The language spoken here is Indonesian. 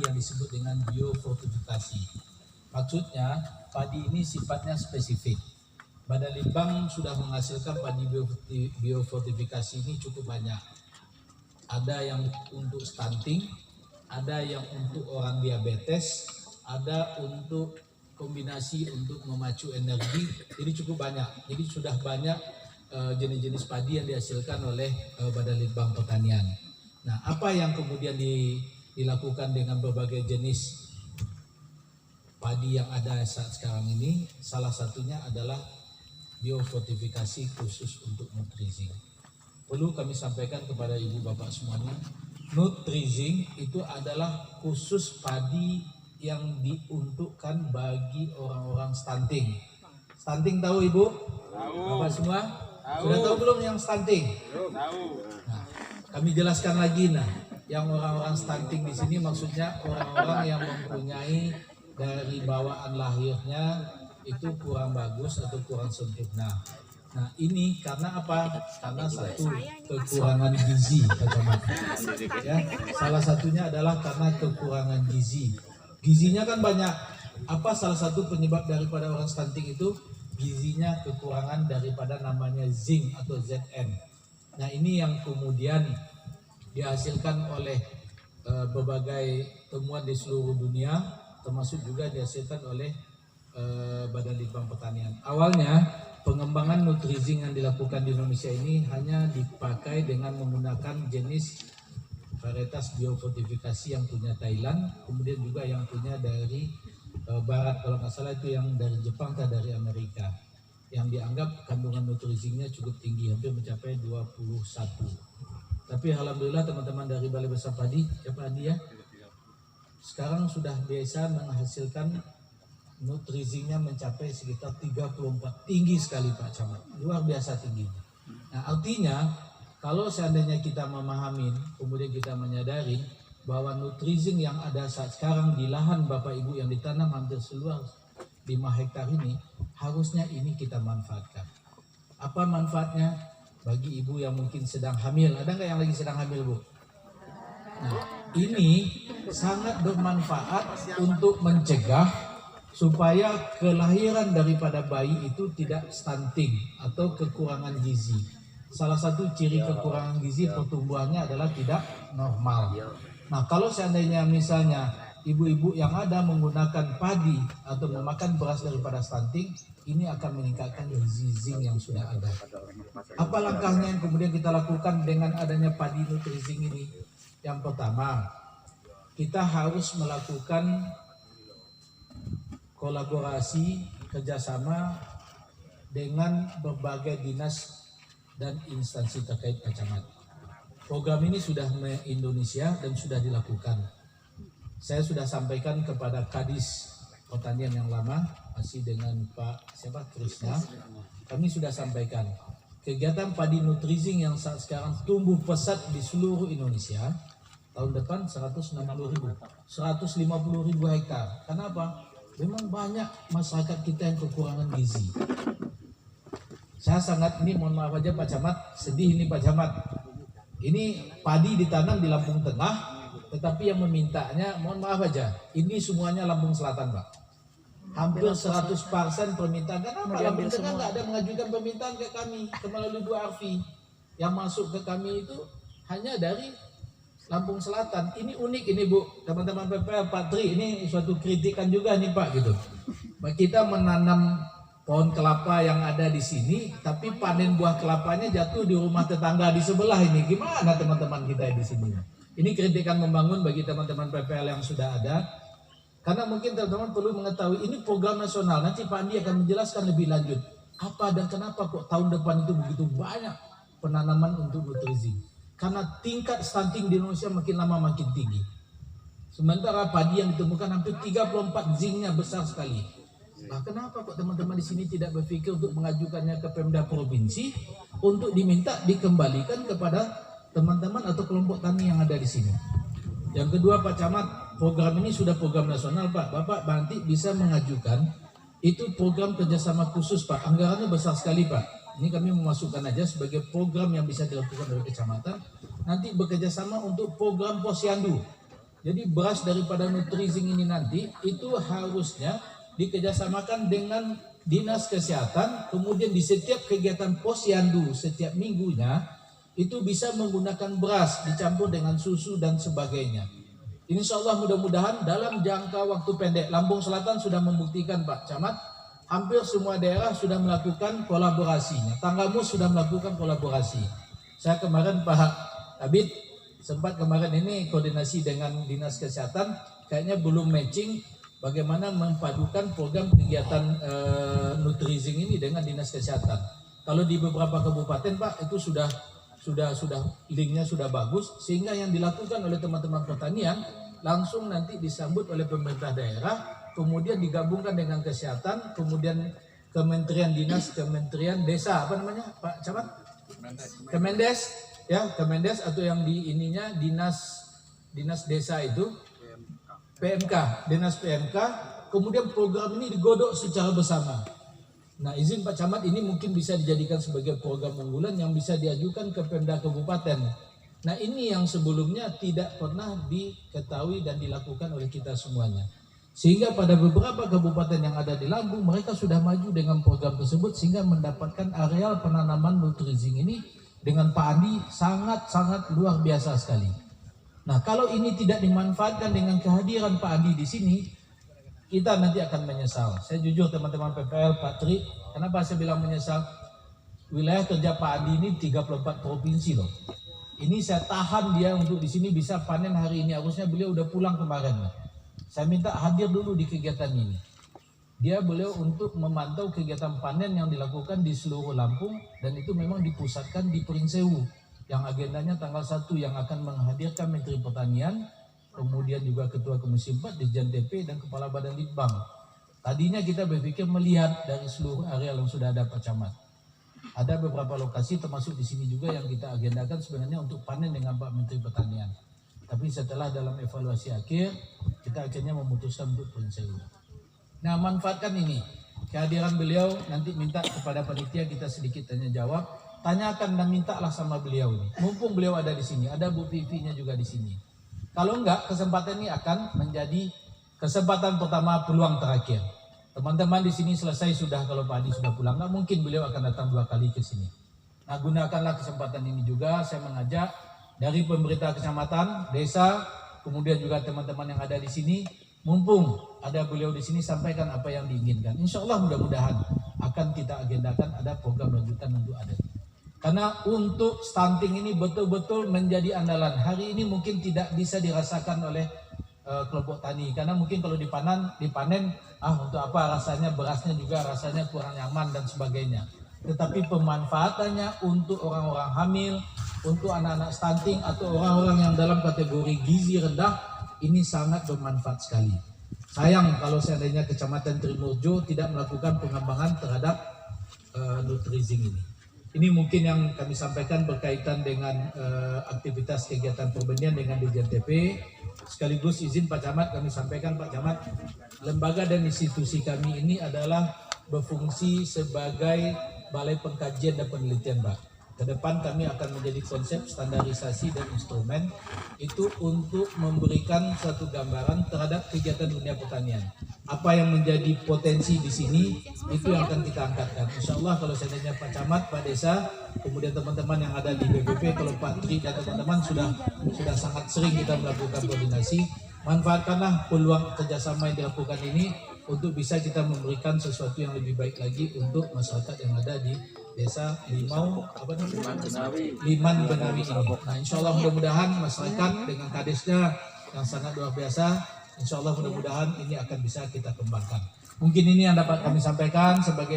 padi yang disebut dengan biofortifikasi. Maksudnya padi ini sifatnya spesifik. Badan Litbang sudah menghasilkan padi biofortifikasi ini cukup banyak. Ada yang untuk stunting, ada yang untuk orang diabetes, ada untuk kombinasi untuk memacu energi, jadi cukup banyak. Jadi sudah banyak jenis-jenis padi yang dihasilkan oleh Badan Litbang Pertanian. Nah, apa yang kemudian dilakukan dengan berbagai jenis padi yang ada saat sekarang ini? Salah satunya adalah biofortifikasi khusus untuk Nutrizing. Perlu kami sampaikan kepada ibu bapak semuanya, Nutrizing itu adalah khusus padi yang diuntukkan bagi orang-orang stunting. Stunting tahu ibu? Tahu. Bapak semua? Tahu. Sudah tahu belum yang stunting? Tahu. Nah, kami jelaskan lagi yang orang-orang stunting di sini maksudnya orang-orang yang mempunyai dari bawaan lahirnya itu kurang bagus atau kurang sempurna. Nah ini karena apa? Karena satu kekurangan gizi, ya. Salah satunya adalah karena kekurangan gizi. Gizinya kan banyak. Apa salah satu penyebab daripada orang stunting itu? Gizinya kekurangan daripada namanya zinc atau Zn. Nah ini yang kemudian dihasilkan oleh berbagai temuan di seluruh dunia, termasuk juga dihasilkan oleh Badan Litbang Pertanian. Awalnya pengembangan Nutrizing yang dilakukan di Indonesia ini hanya dipakai dengan menggunakan jenis varietas biofortifikasi yang punya Thailand, kemudian juga yang punya dari Barat, kalau nggak salah itu yang dari Jepang atau dari Amerika, yang dianggap kandungan Nutrizingnya cukup tinggi, hampir mencapai 21. Tapi alhamdulillah teman-teman dari Balai Besar Padi, ya Pak Adi ya, sekarang sudah biasa menghasilkan Nutrizingnya mencapai sekitar 34, tinggi sekali Pak Camat, luar biasa tinggi. Nah artinya kalau seandainya kita memahami, kemudian kita menyadari bahwa Nutrizing yang ada saat sekarang di lahan Bapak Ibu yang ditanam hampir seluas 5 hektar ini, harusnya ini kita manfaatkan. Apa manfaatnya? Bagi ibu yang mungkin sedang hamil, ada nggak yang lagi sedang hamil Bu? Nah ini sangat bermanfaat untuk mencegah supaya kelahiran daripada bayi itu tidak stunting atau kekurangan gizi. Salah satu ciri kekurangan gizi pertumbuhannya adalah tidak normal. Nah kalau seandainya misalnya ibu-ibu yang ada menggunakan padi atau memakan beras daripada stunting, ini akan meningkatkan gizi zinc yang sudah ada. Apa langkahnya yang kemudian kita lakukan dengan adanya padi Nutrizing ini? Yang pertama, kita harus melakukan kolaborasi kerjasama dengan berbagai dinas dan instansi terkait Pak Camat. Program ini sudah me-Indonesia dan sudah dilakukan. Saya sudah sampaikan kepada Kadis Pertanian yang lama, masih dengan Pak Krishna. Kami sudah sampaikan kegiatan padi Nutrizing yang saat sekarang tumbuh pesat di seluruh Indonesia. Tahun depan 150.000 hektar. Kenapa? Memang banyak masyarakat kita yang kekurangan gizi. Saya sangat ini mohon maaf aja Pak Camat, sedih ini Pak Camat. Ini padi ditanam di Lampung Tengah, tetapi yang memintanya mohon maaf aja, ini semuanya Lampung Selatan Pak. Hampir 100% permintaan. Kenapa Lampung Tengah nggak ada mengajukan permintaan ke kami, ke melalui Bu Arfi? Yang masuk ke kami itu hanya dari Lampung Selatan. Ini unik ini Bu, teman-teman PPL, Pak Tri, ini suatu kritikan juga nih Pak gitu. Kita menanam pohon kelapa yang ada di sini, tapi panen buah kelapanya jatuh di rumah tetangga di sebelah ini. Gimana teman-teman kita di sini? Ini kritikan membangun bagi teman-teman PPL yang sudah ada. Karena mungkin teman-teman perlu mengetahui ini program nasional. Nanti Pak Andi akan menjelaskan lebih lanjut apa dan kenapa kok tahun depan itu begitu banyak penanaman untuk Nutrizing. Karena tingkat stunting di Indonesia makin lama makin tinggi. Sementara padi yang ditemukan hampir 34 zincnya besar sekali. Nah, kenapa kok teman-teman di sini tidak berpikir untuk mengajukannya ke Pemda provinsi untuk diminta dikembalikan kepada teman-teman atau kelompok tani yang ada di sini? Yang kedua Pak Camat, program ini sudah program nasional Pak. Bapak nanti bisa mengajukan itu program kerjasama khusus Pak. Anggarannya besar sekali Pak. Ini kami memasukkan aja sebagai program yang bisa dilakukan oleh kecamatan. Nanti bekerjasama untuk program posyandu. Jadi beras daripada Nutrizing ini nanti itu harusnya dikerjasamakan dengan Dinas Kesehatan, kemudian di setiap kegiatan posyandu setiap minggunya itu bisa menggunakan beras dicampur dengan susu dan sebagainya. Insya Allah mudah-mudahan dalam jangka waktu pendek, Lampung Selatan sudah membuktikan Pak Camat, hampir semua daerah sudah melakukan kolaborasinya. Tanggamus sudah melakukan kolaborasi. Saya kemarin Pak Abid sempat kemarin ini koordinasi dengan Dinas Kesehatan, kayaknya belum matching bagaimana mempadukan program kegiatan Nutrizing ini dengan Dinas Kesehatan. Kalau di beberapa kabupaten Pak itu sudah linknya sudah bagus, sehingga yang dilakukan oleh teman-teman pertanian langsung nanti disambut oleh pemerintah daerah, kemudian digabungkan dengan kesehatan, kemudian Kementerian Dinas, Kementerian Desa, apa namanya Pak Camat? Kemendes, ya Kemendes, atau yang di ininya Dinas Desa itu PMK, Dinas PMK, kemudian program ini digodok secara bersama. Nah, izin Pak Camat, ini mungkin bisa dijadikan sebagai program unggulan yang bisa diajukan ke Pemda Kabupaten. Nah, ini yang sebelumnya tidak pernah diketahui dan dilakukan oleh kita semuanya. Sehingga pada beberapa kabupaten yang ada di Lampung, mereka sudah maju dengan program tersebut sehingga mendapatkan areal penanaman Nutrizing ini dengan padi sangat-sangat luar biasa sekali. Nah, kalau ini tidak dimanfaatkan dengan kehadiran Pak Andi di sini, kita nanti akan menyesal. Saya jujur teman-teman PPL, Pak Tri, kenapa saya bilang menyesal? Wilayah kerja Pak Andi ini 34 provinsi loh. Ini saya tahan dia untuk di sini bisa panen hari ini. Harusnya beliau udah pulang kemarin. Saya minta hadir dulu di kegiatan ini. Beliau untuk memantau kegiatan panen yang dilakukan di seluruh Lampung, dan itu memang dipusatkan di Prinsewu, yang agendanya tanggal 1 yang akan menghadirkan Menteri Pertanian, kemudian juga Ketua Komisi 4, Dirjen TP, dan Kepala Badan Litbang. Tadinya kita berpikir melihat dari seluruh area yang sudah ada Pak Camat. Ada beberapa lokasi termasuk di sini juga yang kita agendakan sebenarnya untuk panen dengan Pak Menteri Pertanian. Tapi setelah dalam evaluasi akhir, kita akhirnya memutuskan untuk Prinsewu. Nah, manfaatkan ini. Kehadiran beliau nanti minta kepada panitia kita sedikit tanya jawab. Tanyakan dan mintalah sama beliau ini. Mumpung beliau ada di sini, ada Bu Vivi-nya juga di sini. Kalau enggak, kesempatan ini akan menjadi kesempatan pertama, peluang terakhir. Teman-teman di sini selesai sudah, kalau Pak Adi sudah pulang, nggak mungkin beliau akan datang 2 kali ke sini. Nah, gunakanlah kesempatan ini juga. Saya mengajak dari pemerintah kecamatan, desa, kemudian juga teman-teman yang ada di sini, mumpung ada beliau di sini, sampaikan apa yang diinginkan. Insya Allah mudah-mudahan akan kita agendakan ada program lanjutan untuk ada. Karena untuk stunting ini betul-betul menjadi andalan. Hari ini mungkin tidak bisa dirasakan oleh kelompok tani. Karena mungkin kalau dipanen, untuk apa rasanya, berasnya juga rasanya kurang nyaman dan sebagainya. Tetapi pemanfaatannya untuk orang-orang hamil, untuk anak-anak stunting atau orang-orang yang dalam kategori gizi rendah, ini sangat bermanfaat sekali. Sayang kalau seandainya Kecamatan Trimurjo tidak melakukan pengembangan terhadap Nutrizing ini. Ini mungkin yang kami sampaikan berkaitan dengan aktivitas kegiatan perbenihan dengan Dirjen TP. Sekaligus izin Pak Camat kami sampaikan, Pak Camat, lembaga dan institusi kami ini adalah berfungsi sebagai balai pengkajian dan penelitian, Pak. Ke depan kami akan menjadi konsep standarisasi dan instrumen itu untuk memberikan suatu gambaran terhadap kegiatan dunia pertanian. Apa yang menjadi potensi di sini itu yang akan kita angkatkan. Insya Allah kalau seandainya Pak Camat, Pak Desa, kemudian teman-teman yang ada di BPP, kalau Pak Tri dan teman-teman sudah sangat sering kita melakukan koordinasi, manfaatkanlah peluang kerjasama yang dilakukan ini untuk bisa kita memberikan sesuatu yang lebih baik lagi untuk masyarakat yang ada di desa Liman Benawi ini. Nah, insya Allah mudah-mudahan masyarakat dengan kadesnya yang sangat luar biasa, insya Allah mudah-mudahan ini akan bisa kita kembangkan. Mungkin ini yang dapat kami sampaikan sebagai